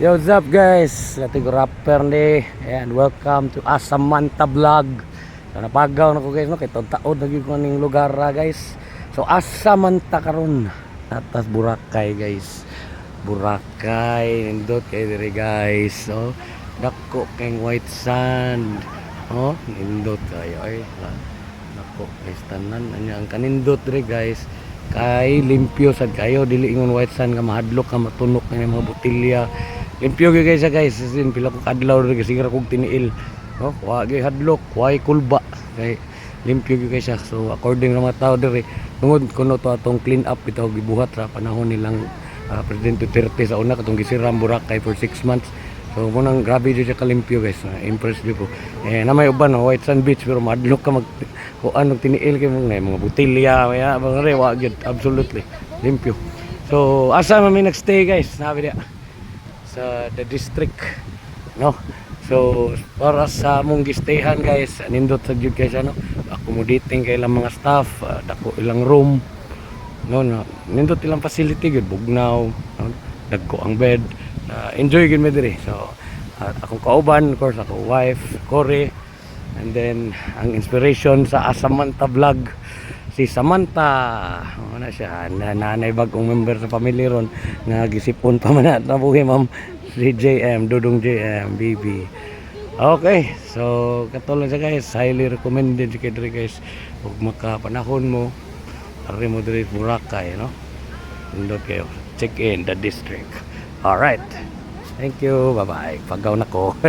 Yo, what's up guys? Nating rapper ni and welcome to Asamanta Vlog. So napagaw na ko guys no kay taon lagi ko ning lugar guys. So Asamanta karon atas Boracay guys. Boracay nindot kay dire guys. So dako kay white sand. Oh, nindot kayo ay. Dako guys tanan anya ang kanindot dire guys. Kay limpyo sad kayo dili ingon white sand ka mahadlok ka matunok nga mga botilya. Limpyo gyud guys guys, sin pila ko kadlaw rin kasi kog tiniil. No, wa gyud hadlok, wa kulba. Kay limpyo gyud guys siya. So according sa mga tao diri, tungod kuno to atong clean up bitaw gibuhat sa panahon nilang President Duterte sa una katong gisiram Boracay for 6 months. So munang grabe jud siya kalimpyo guys. Impressed gyud ko. Namay uban no, white sand beach pero madlok ka mag kuan og tiniil kay mga botilya, mga rewa gyud absolutely limpyo. So asa man mi nagstay guys, sabi dia sa the district no. So para sa mong gistayhan guys nindot sa gyud guys ano accommodating kay ilang mga staff, dako ilang room no, nindot ilang facility gyud bugnaw no? Dagko ang bed, enjoy gyud mi diri. So akong kauban of course ako wife Cory, and then ang inspiration sa Asamanta Vlog si Samantha, na siya nanay bagong member sa family ron nga gisipon pa man na buhi ma'am si JM Dudong JM BB. Okay, so katulad siya guys, highly recommended kay diri guys ug makapanahon mo ari mo diri Boracay no. Indot kayo check in the district. All right, thank you, bye bye, pagaw na ko.